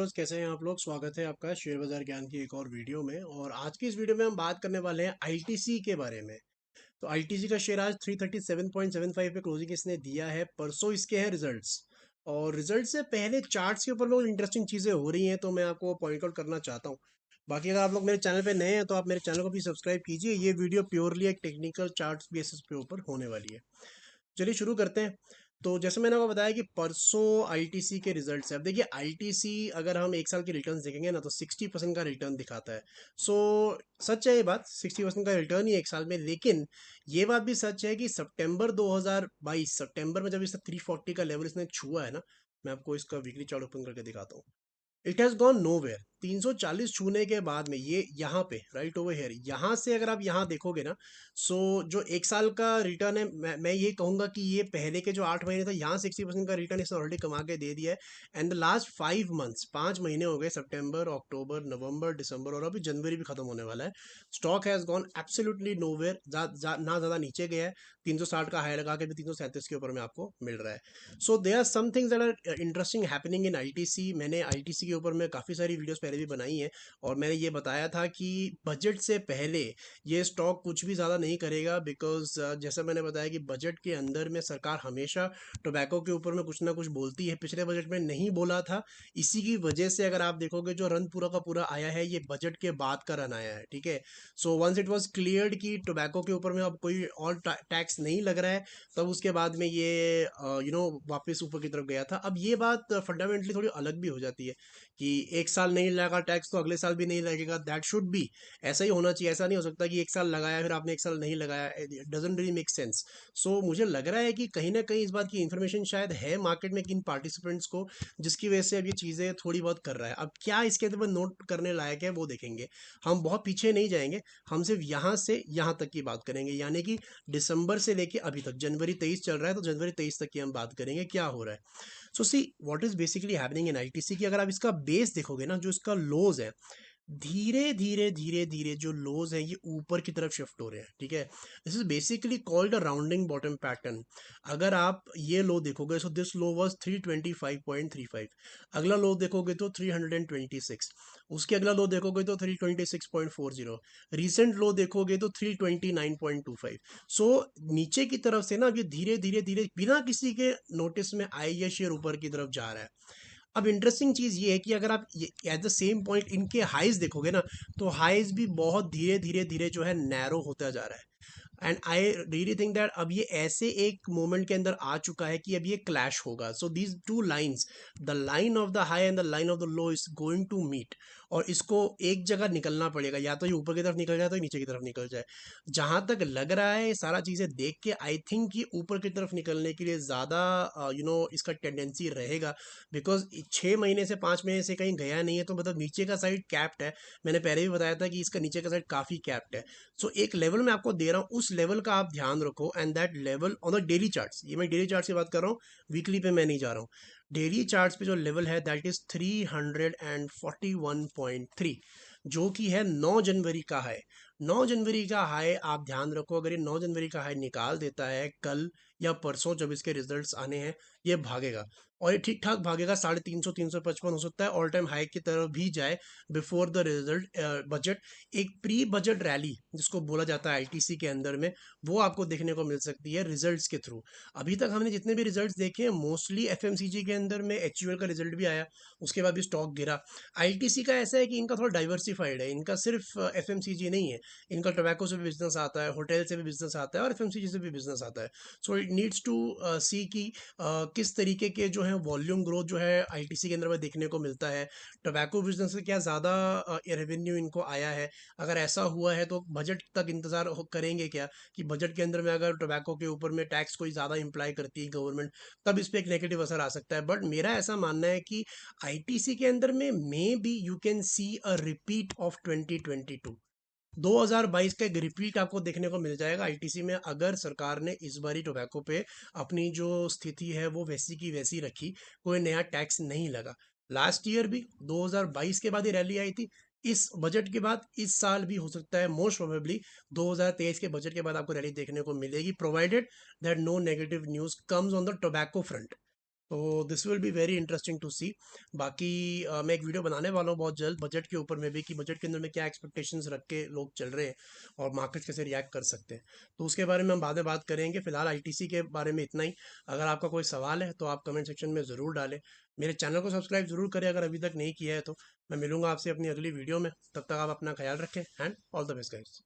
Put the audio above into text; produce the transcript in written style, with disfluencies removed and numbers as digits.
Viewers, कैसे हैं आप लोग। स्वागत है आपका शेयर बाजार ज्ञान की एक और वीडियो में। और आज की इस वीडियो में हम बात करने वाले हैं आईटीसी के बारे में। तो आईटीसी का शेयर आज 337.75 पे क्लोजिंग इसने दिया है। परसों इसके हैं रिजल्ट्स, और रिजल्ट से पहले चार्ट्स के ऊपर बहुत इंटरेस्टिंग चीज़ें हो रही हैं, तो मैं आपको पॉइंट आउट करना चाहता हूँ। बाकी अगर आप लोग मेरे चैनल पे नए हैं तो आप मेरे चैनल को भी सब्सक्राइब कीजिए। ये वीडियो प्योरली एक टेक्निकल चार्ट्स बेसिस पे ऊपर होने वाली है। चलिए शुरू करते हैं। तो जैसे मैंने आपको बताया कि परसों आईटीसी के रिजल्ट्स है। अब देखिए, आईटीसी अगर हम एक साल के रिटर्न देखेंगे ना, तो 60% का रिटर्न दिखाता है। सो सच है ये बात, 60% का रिटर्न ही एक साल में। लेकिन ये बात भी सच है कि सितंबर 2022 सितंबर में जब इसने 340 का लेवल इसने छुआ है ना, मैं आपको इसका वीकली चार्ट ओपन करके दिखाता हूँ। It has gone nowhere. 340 छूने के बाद में ये यहाँ पे राइट ओवर हेयर, यहाँ से अगर आप यहाँ देखोगे ना, सो जो एक साल का रिटर्न है, मैं ये कहूँगा कि ये पहले के जो 8 महीने था, यहाँ 60% का रिटर्न इसने ऑलरेडी कमा के दे दिया है। एंड द लास्ट 5 मंथ्स, 5 महीने हो गए, सितंबर, अक्टूबर, नवंबर, दिसंबर, और अभी जनवरी भी खत्म होने वाला है। Stock has gone absolutely nowhere. ना ज़्यादा नीचे गया है। 360 का हाई लगा के भी 337 के ऊपर में आपको मिल रहा है। So they are some things that are interesting happening in ITC. मैंने आईटीसी के ऊपर में काफ़ी सारी वीडियोस पहले भी बनाई हैं, और मैंने ये बताया था कि बजट से पहले ये स्टॉक कुछ भी ज़्यादा नहीं करेगा। बिकॉज जैसा मैंने बताया कि बजट के अंदर में सरकार हमेशा टोबैको के ऊपर में कुछ ना कुछ बोलती है। पिछले बजट में नहीं बोला था। इसी की वजह से अगर आप देखोगे, जो रन पूरा का पूरा आया है, ये बजट के बाद का रन आया है। ठीक है। So once it was cleared कि टोबैको के ऊपर में अब कोई और टैक्स नहीं लग रहा है, तब उसके बाद में ये वापस ऊपर की तरफ गया था। अब ये बात फंडामेंटली थोड़ी अलग भी हो जाती है कि एक साल नहीं लगा टैक्स तो अगले साल भी नहीं लगेगा। दैट शुड बी ऐसा ही होना चाहिए। ऐसा नहीं हो सकता कि एक साल लगाया फिर आपने एक साल नहीं लगाया। Doesn't really make sense. So मुझे लग रहा है कि कहीं ना कहीं इस बात की इंफॉर्मेशन शायद है मार्केट में, किन पार्टिसिपेंट्स को, जिसकी वजह से अब ये चीज़ें थोड़ी बहुत कर रहा है। अब क्या इसके अंदर नोट करने लायक है वो देखेंगे। हम बहुत पीछे नहीं जाएंगे। हम सिर्फ यहाँ से यहाँ तक की बात करेंगे, यानी कि दिसंबर से लेके अभी तक जनवरी 23 चल रहा है, तो जनवरी 23 तक की हम बात करेंगे क्या हो रहा है। So see what is basically happening in ITC की, अगर आप इसका बेस देखोगे ना, जो इसका लोज है, धीरे धीरे धीरे धीरे जो लोज हैं ये ऊपर की तरफ शिफ्ट हो रहे हैं। ठीक है। This is basically called a rounding bottom pattern. अगर आप ये लो देखोगे, सो दिस लो वाज 325.35। अगला लो देखोगे तो 326। उसके अगला लो देखोगे तो 326.40। रिसेंट लो देखोगे तो 329.25। सो नीचे की तरफ से ना अब ये धीरे धीरे धीरे बिना किसी के नोटिस में आए ये शेयर ऊपर की तरफ जा रहा है। अब इंटरेस्टिंग चीज़ ये है कि अगर आप एट द सेम पॉइंट इनके हाइज देखोगे ना, तो हाइज भी बहुत धीरे धीरे धीरे जो है नैरो होता जा रहा है। And I really think that अब ये ऐसे एक मोमेंट के अंदर आ चुका है कि अब ये क्लैश होगा। So these two lines, the line of the high and the line of the low is going to meet, और इसको एक जगह निकलना पड़ेगा। या तो ये ऊपर की तरफ निकल जाए तो ये नीचे की तरफ निकल जाए। जहां तक लग रहा है ये सारा चीज़ें देख के, आई थिंक ये ऊपर की तरफ निकलने के लिए ज़्यादा इसका टेंडेंसी रहेगा। बिकॉज 6 महीने से 5 महीने से कहीं गया नहीं है, तो मतलब नीचे का साइड कैप्ड है। मैंने पहले भी बताया था कि इसका नीचे का साइड काफ़ी कैप्ड है। सो एक लेवल मैं आपको दे रहा हूँ, उस लेवल का आप ध्यान रखो। And that level on the daily charts, ये मैं डेली चार्ट्स की बात कर रहा हूँ, वीकली पे मैं नहीं जा रहा हूँ। डेली चार्ट्स पे जो लेवल है दैट इज 341.3, जो कि है 9 जनवरी का है। 9 जनवरी का हाई आप ध्यान रखो। अगर ये 9 जनवरी का हाई निकाल देता है कल या परसों जब इसके रिजल्ट्स आने हैं, ये भागेगा। और ये ठीक ठाक भागेगा, 350 355 हो सकता है, ऑल टाइम हाई की तरफ भी जाए बिफोर द रिजल्ट बजट। एक प्री बजट रैली जिसको बोला जाता है आईटीसी के अंदर में, वो आपको देखने को मिल सकती है रिजल्ट्स के थ्रू। अभी तक हमने जितने भी रिजल्ट्स देखे हैं, मोस्टली एफएमसीजी के अंदर में एचयूएल का रिजल्ट भी आया, उसके बाद भी स्टॉक गिरा। आईटीसी का ऐसा है कि इनका थोड़ा डाइवर्सिफाइड है, इनका सिर्फ एफएमसीजी नहीं है। इनका टोबैको से भी बिजनेस आता है, होटल से भी बिजनेस आता है, और एफएमसीजी से भी बिजनेस आता है। सो इट नीड्स टू सी कि किस तरीके के जो है वॉल्यूम ग्रोथ जो है आईटीसी के अंदर में देखने को मिलता है। टोबैको बिजनेस से क्या ज़्यादा रेवेन्यू इनको आया है। अगर ऐसा हुआ है तो बजट तक इंतजार करेंगे क्या, कि बजट के अंदर में अगर टोबैको के ऊपर में टैक्स कोई ज़्यादा इंप्लाई करती है गवर्नमेंट, तब इस पर एक नेगेटिव असर आ सकता है। बट मेरा ऐसा मानना है कि आईटीसी के अंदर में may be you can see a repeat of 2022। 2022 का एक रिपीट आपको देखने को मिल जाएगा आईटीसी में, अगर सरकार ने इस बारी टोबैको पे अपनी जो स्थिति है वो वैसी की वैसी रखी, कोई नया टैक्स नहीं लगा। लास्ट ईयर भी 2022 के बाद ही रैली आई थी। इस बजट के बाद इस साल भी हो सकता है, मोस्ट प्रोबेबली 2023 के बजट के बाद आपको रैली देखने को मिलेगी, provided that no negative news comes on the tobacco front. तो this will be very interesting to see. बाकी मैं एक वीडियो बनाने वाला हूँ बहुत जल्द बजट के ऊपर में भी, कि बजट के अंदर में क्या एक्सपेक्टेशंस रख के लोग चल रहे हैं और मार्केट कैसे रिएक्ट कर सकते हैं। तो उसके बारे में हम बाद में बात करेंगे। फिलहाल आईटीसी के बारे में इतना ही। अगर आपका कोई सवाल है तो आप कमेंट सेक्शन में ज़रूर डालें। मेरे चैनल को सब्सक्राइब जरूर करें अगर अभी तक नहीं किया है तो। मैं मिलूंगा आपसे अपनी अगली वीडियो में, तब तक आप अपना ख्याल रखें and all the best guys.